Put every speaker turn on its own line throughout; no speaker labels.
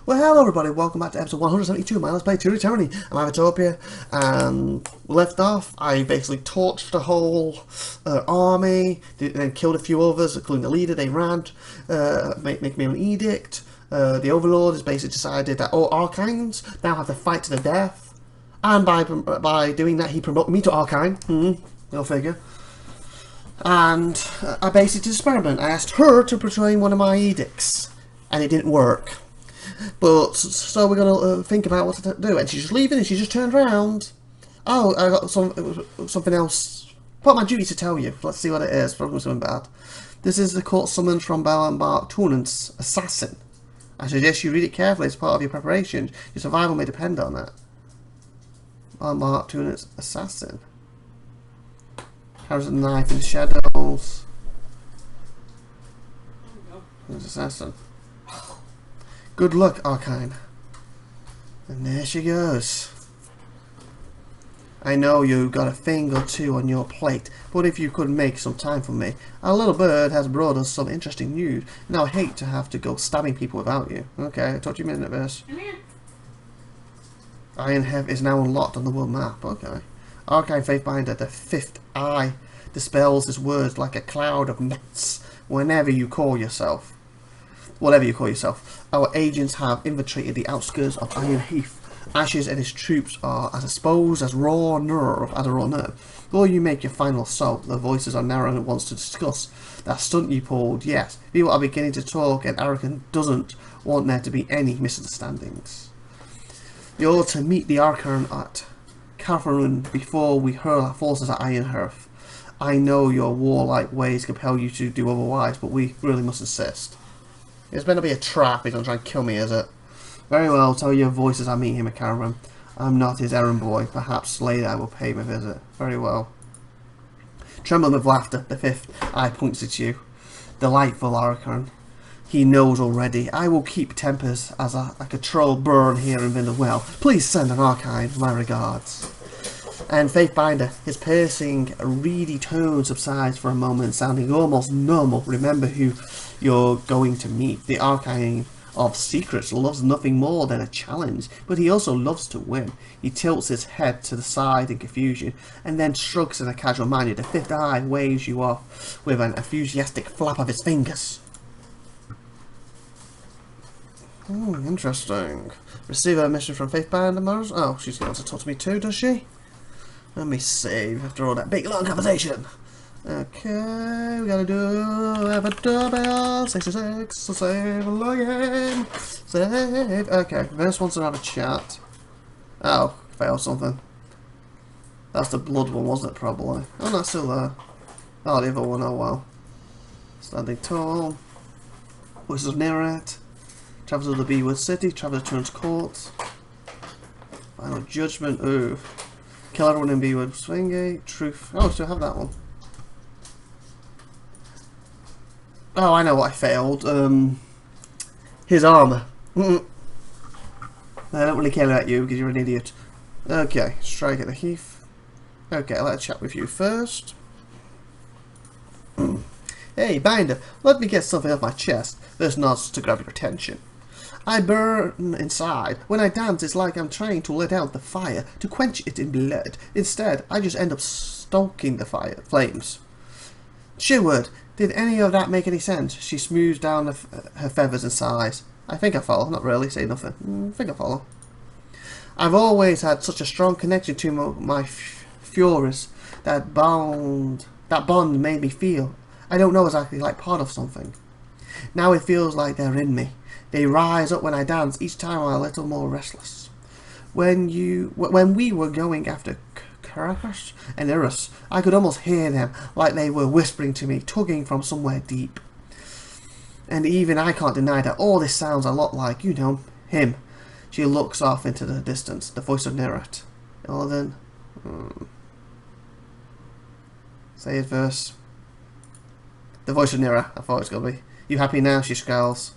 Well, hello everybody, welcome back to episode 172 of my Let's Play Tyranny. I'm IVATOPia, and left off, I basically torched the whole army, then killed a few others, including the leader. They ran, make me an edict. The overlord has basically decided that all Archines now have to fight to the death, and by doing that he promoted me to Archine. Go figure. And I basically did an experiment. I asked her to portray one of my edicts, and it didn't work. But so we're gonna think about what to do, and she's just leaving, and she just turned around. Oh, I got something else. Part of my duty to tell you. Let's see what it is. Probably something bad. This is the court summons from Mark Tournant's assassin. I suggest you read it carefully as part of your preparation. Your survival may depend on that. Mark Tournant's assassin. Carries a knife in the shadows. His assassin. Good luck, Archine. And there she goes. I know you got a thing or two on your plate, but if you could make some time for me. Our little bird has brought us some interesting news, and I hate to have to go stabbing people without you. Okay, I told you a minute of this. Iron Heaven is now unlocked on the world map. Okay. Archine Faithbinder, the fifth eye, dispels his words like a cloud of nets whenever you call yourself. Whatever you call yourself. Our agents have infiltrated the outskirts of Iron Heath. Ashes and his troops are as exposed as a raw nerve. Before you make your final assault, the voices are narrow and wants to discuss that stunt you pulled. Yes, people are beginning to talk, and Arakan doesn't want there to be any misunderstandings. You're to meet the Archon at Catherine before we hurl our forces at Iron Hearth. I know your warlike ways compel you to do otherwise, but we really must insist. It's meant to be a trap. He's going to try and kill me, is it? Very well, tell your voices I meet him at Caravan. I'm not his errand boy. Perhaps later will pay me a visit. Very well. Trembling with laughter, the fifth eye points at you. Delightful, Archon. He knows already. I will keep tempers as a control burn here in Vinderwell. Please send an Archine my regards. And Faithbinder, his piercing, reedy tone subsides for a moment, sounding almost normal. Remember who you're going to meet. The Archine of Secrets loves nothing more than a challenge, but he also loves to win. He tilts his head to the side in confusion, and then shrugs in a casual manner. The fifth eye waves you off with an enthusiastic flap of his fingers. Interesting. Receive a mission from Faithbinder Mars. Oh, she's going to talk to me too, does she? Let me save after all that big long conversation. Okay, we gotta do IVATOPIA 66, so save, login, save. Okay, Vince wants to have a chat. Oh, failed something. That's the blood one, wasn't it, probably? Oh, no, it's still there. Oh, the other one, oh well. Standing tall. Whistles near it. Travels to the Bewood City, travels to Turns Court. Final Judgment, ooh. Kill everyone in Bewood Swingate, Truth. Oh, still have that one. Oh, I know what I failed. His armour. I don't really care about you because you're an idiot. Okay, strike at the Heath. Okay, let's chat with you first. Hey, Binder, let me get something off my chest. There's nods to grab your attention. I burn inside. When I dance, it's like I'm trying to let out the fire, to quench it in blood. Instead, I just end up stoking the flames. Sherwood, did any of that make any sense? She smooths down her feathers and sighs. I think I follow. Not really. Say nothing. I think I follow. I've always had such a strong connection to my furies. That bond made me feel, I don't know, exactly like part of something. Now it feels like they're in me. They rise up when I dance, each time I'm a little more restless. When we were going after Caracas and Eris, I could almost hear them, like they were whispering to me, tugging from somewhere deep. And even I can't deny that all this sounds a lot like, you know, him. She looks off into the distance, the voice of Nerat. Illidan. Say his verse. The voice of Nira, I thought it was going to be. You happy now? She scowls.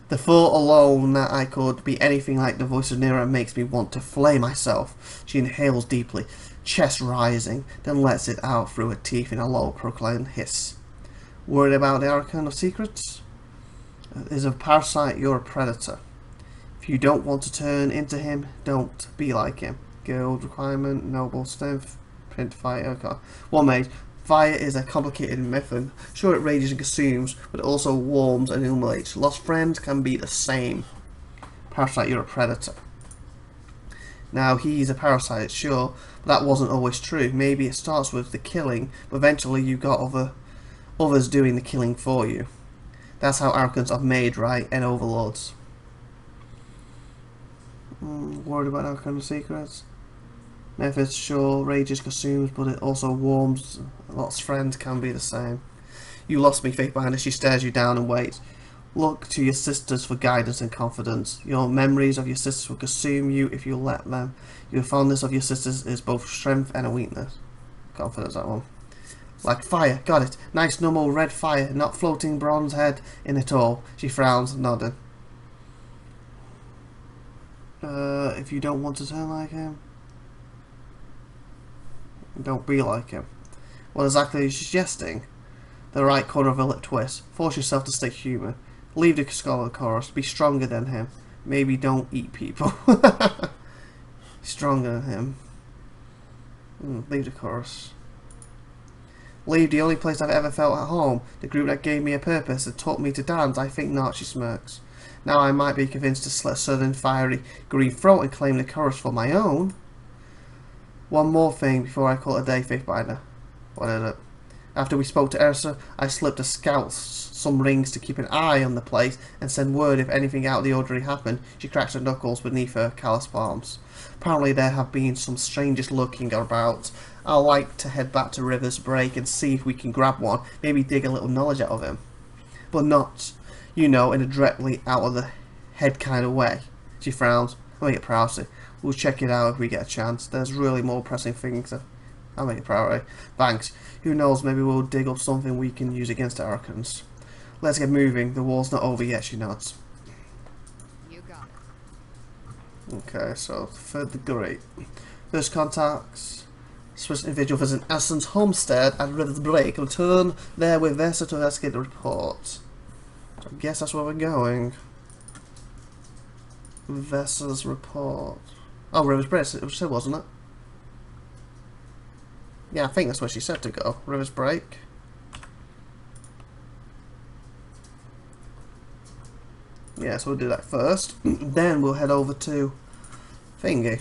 The thought alone that I could be anything like the voice of Nira makes me want to flay myself. She inhales deeply, chest rising, then lets it out through her teeth in a low, proclaimed hiss. Worried about the Archon of Secrets? Is a parasite, you're a predator. you don't want to turn into him, don't be like him. Guild requirement, noble strength, print fire. Okay. Well made. Fire is a complicated method. Sure, it rages and consumes, but it also warms and illuminates. Lost friends can be the same. Parasite, you're a predator. Now, he's a parasite, sure, but that wasn't always true. Maybe it starts with the killing, but eventually you got others doing the killing for you. That's how arrogants are made, right? And overlords. Worried about our kind of secrets? Methods, sure, rages, consumes, but it also warms. Lost friends can be the same. You lost me, Faith behind her. She stares you down and waits. Look to your sisters for guidance and confidence. Your memories of your sisters will consume you if you let them. Your fondness of your sisters is both strength and a weakness. Confidence, that one. Like fire, got it. Nice normal red fire, not floating bronze head in it all. She frowns, nodding. If you don't want to turn like him, don't be like him. What exactly is she suggesting? The right corner of a lip twist. Force yourself to stay human. Leave the scholar chorus. Be stronger than him. Maybe don't eat people. Stronger than him. Leave the chorus. Leave the only place I've ever felt at home. The group that gave me a purpose and taught me to dance. I think not, she smirks. Now I might be convinced to slit a sudden fiery green throat and claim the chorus for my own. One more thing before I call it a day, Faithbinder. What is it? After we spoke to Ursa, I slipped a scout some rings to keep an eye on the place and send word if anything out of the ordinary happened. She cracks her knuckles beneath her callous palms. Apparently there have been some strangers lurking about. I'd like to head back to River's Break and see if we can grab one, maybe dig a little knowledge out of him. But not, you know, in a directly out of the head kind of way. She frowns. I'll make it priority. We'll check it out if we get a chance. There's really more pressing things. I'll make it priority. Thanks. Who knows, maybe we'll dig up something we can use against the Archons. Let's get moving. The war's not over yet, she nods.
You got it.
Okay, so third degree. First contacts. Swiss individual visits Aston's homestead at River's Break. Return there with Vesa to investigate the report. So I guess that's where we're going. Vesa's report. Oh, River's Break, it said, wasn't it? Yeah, I think that's where she said to go. River's Break. Yeah, so we'll do that first. Then we'll head over to Thingy.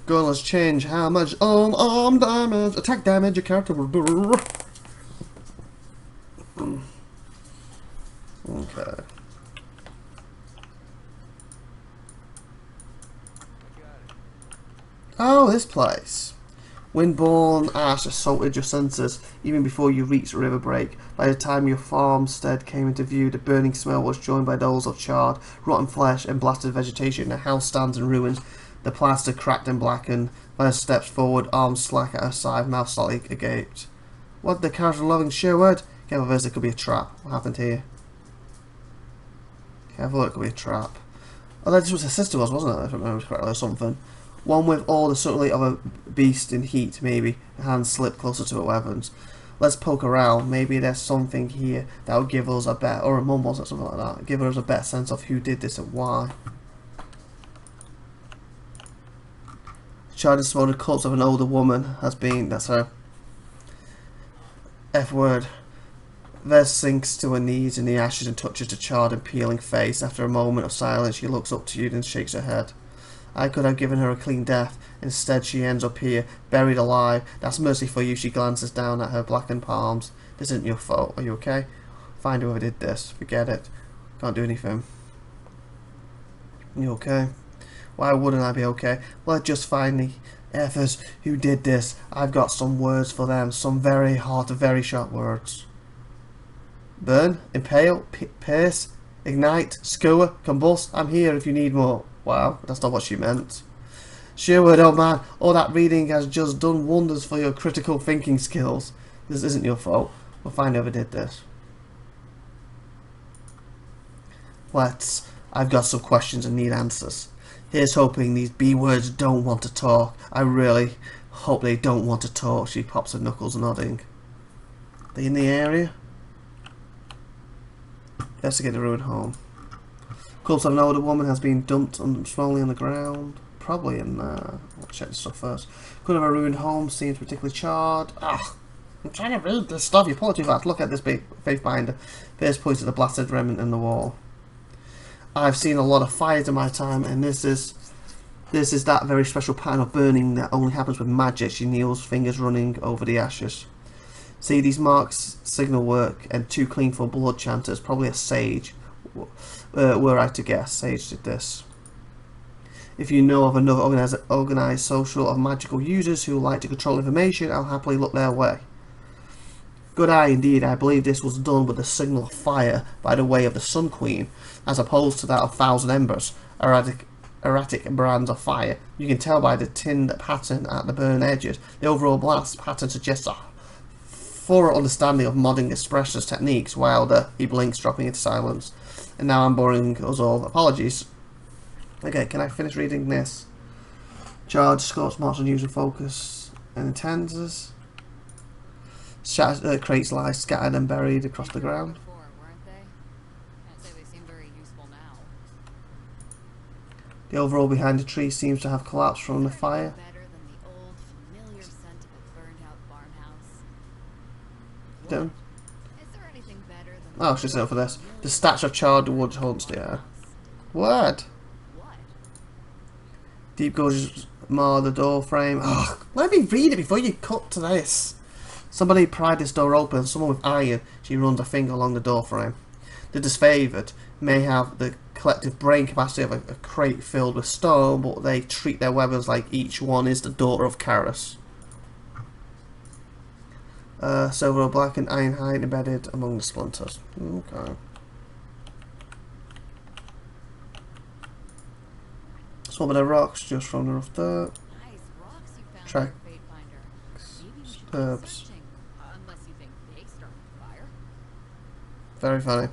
Gonna change how much arm damage, attack damage your character will do. Okay. Oh, this place. Windborne ash assaulted your senses even before you reached River Break. By the time your farmstead came into view, the burning smell was joined by those of charred, rotten flesh and blasted vegetation. The house stands in ruins, the plaster cracked and blackened. Violet steps forward, arms slack at her side, mouth slightly agape. What the character loving Sherwood? Careful, this could be a trap. What happened here? Careful, it could be a trap. Oh, that was her sister, wasn't it? If I remember correctly, or something. One with all the subtlety of a beast in heat, maybe. Her hands slip closer to her weapons. Let's poke around. Maybe there's something here that will give us a better, or a mum was it, something like that. Give us a better sense of who did this and why. Charred and smoldering corpse of an older woman has been, that's her. F word. Vez sinks to her knees in the ashes and touches the charred and peeling face. After a moment of silence, she looks up to you and shakes her head. I could have given her a clean death. Instead, she ends up here, buried alive. That's mercy for you. She glances down at her blackened palms. This isn't your fault. Are you okay? Find whoever did this. Forget it. Can't do anything. You okay? Why wouldn't I be okay? Let's just find the effers who did this. I've got some words for them. Some very hot, very sharp words. Burn, impale, pierce, ignite, skewer, combust. I'm here if you need more. Wow, that's not what she meant. Sherwood, oh man, all that reading has just done wonders for your critical thinking skills. This isn't your fault. We'll find whoever did this. I've got some questions and need answers. Here's hoping these B-words don't want to talk. I really hope they don't want to talk. She pops her knuckles, nodding. They in the area? Investigate the ruined home. Corpse of an older woman has been dumped slowly on the ground. Probably in there. I'll check this stuff first. Could have a ruined home seems particularly charred. Ah, I'm trying to read this stuff. You pull it too fast. Look at this big faith binder. First points at the blasted remnant in the wall. I've seen a lot of fires in my time, and this is that very special pattern of burning that only happens with magic. She kneels, fingers running over the ashes. See, these marks signal work, and too clean for blood chanters. Probably a sage. Were I to guess, sage did this. If you know of another organised social of magical users who like to control information, I'll happily look their way. Good eye indeed. I believe this was done with the signal of fire by the way of the Sun Queen, as opposed to that of Thousand Embers, erratic brands of fire. You can tell by the tinned pattern at the burn edges. The overall blast pattern suggests a thorough understanding of modern expressionist techniques. Wilder, he blinks, dropping into silence. And now I'm boring us all. Apologies. Okay, can I finish reading this? Charge, Scots, marks unusual focus, and intends. Shattered crates lie scattered and buried across the ground. The overall behind the tree seems to have collapsed from the fire. Done. Oh, she's out for this. The statue of charred wood haunts the air. What? Deep gorges mar the door frame. Oh, let me read it before you cut to this. Somebody pried this door open. Someone with iron. She runs a finger along the door frame. The disfavoured may have the collective brain capacity of a crate filled with stone, but they treat their weapons like each one is the daughter of Karis. Silver or black and iron hide embedded among the splinters. Okay. Some of the rocks just from the rough dirt. Track herbs. Very funny.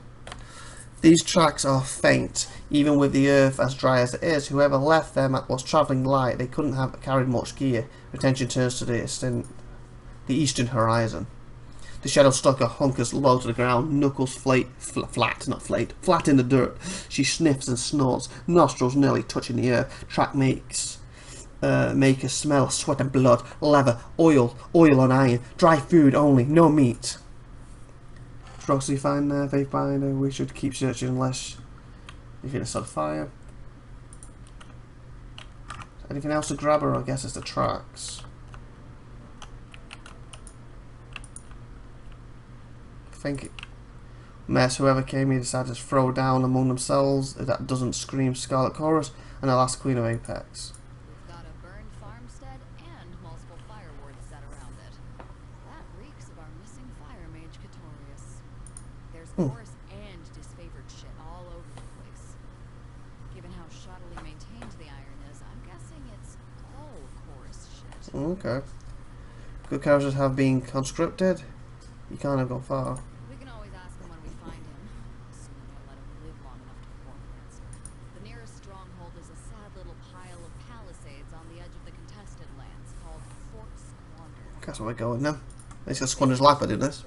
These tracks are faint, even with the earth as dry as it is. Whoever left them was travelling light. They couldn't have carried much gear. Attention turns to the eastern horizon. The shadow stalker hunkers low to the ground, knuckles flat in the dirt. She sniffs and snorts, nostrils nearly touching the earth. Track make a smell of sweat and blood, leather, oil on iron, dry food only, no meat. Drugs you find there, vape binder. We should keep searching unless you think it's on fire. Anything else to grab, or I guess it's the tracks. I think mess whoever came here decided to throw down among themselves. That doesn't scream Scarlet Chorus and the last Queen of Apex.
We've got a burned farmstead and multiple fire wards set around it. That reeks of our missing fire mage Catorius. There's chorus and disfavored shit all over the place. Given how shoddily maintained the iron is, I'm guessing it's all chorus shit.
Okay. Good characters have been conscripted. You can't have gone far.
We can always ask him when we find him, assuming I let him live long enough to perform the answer. The nearest stronghold is a sad little pile of palisades on the edge of the contested lands called Fort Squander.
That's where we're going now. At least got Squander's life by doing this.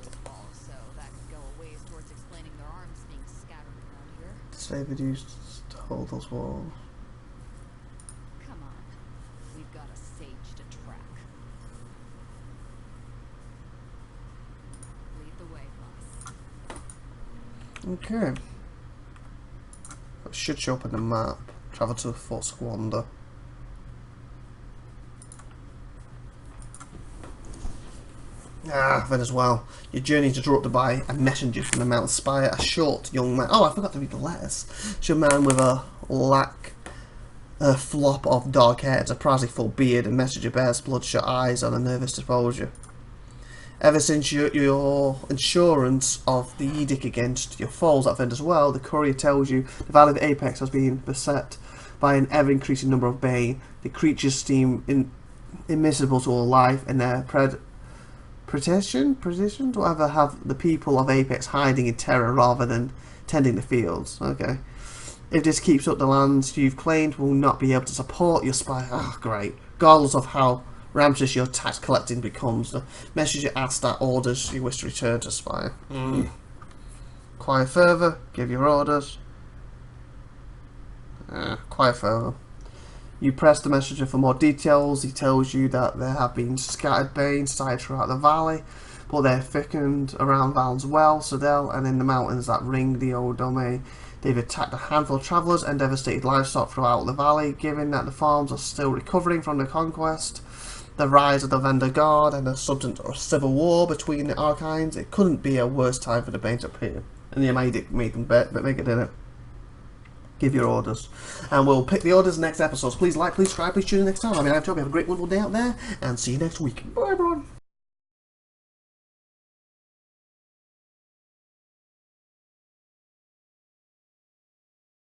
So that could go a ways towards explaining their arms being scattered around here.
David used to hold those walls.
Come on, we've got a sage to track. Lead the way, boss.
Okay. It should show up in the map. Travel to Fort Squander. Ah, then as well. Your journey is interrupted by a messenger from the Mountain Spire, a short young man. Oh, I forgot to read the letters. It's a man with a flop of dark hair, a surprisingly full beard, and messenger bears bloodshot eyes on a nervous disposure. Ever since your insurance of the edict against your foes offend as well, the courier tells you the Valley of Apex has been beset by an ever-increasing number of Bane. The creatures seem immiscible to all life, and their predation, whatever, have the people of Apex hiding in terror rather than tending the fields. Okay. If this keeps up, the lands you've claimed will not be able to support your spy. Ah, great. Regardless of how ramshackle your tax collecting becomes, the messenger asks that orders you wish to return to Spire. Inquire further. Give your orders. Inquire further. You press the messenger for more details. He tells you that there have been scattered banes sighted throughout the valley, but they're thickened around Val's Well, Sudel, and in the mountains that ring the old domain. They've attacked a handful of travellers and devastated livestock throughout the valley. Given that the farms are still recovering from the conquest, the rise of the Vendor Guard, and the subsequent civil war between the Archines, it couldn't be a worse time for the Bane to appear. And you made them bet, but make it, didn't it? Give your orders. And we'll pick the orders next episode. So please like, please subscribe, please tune in next time. I mean, I hope you have a great, wonderful day out there, and see you next week. Bye, everyone.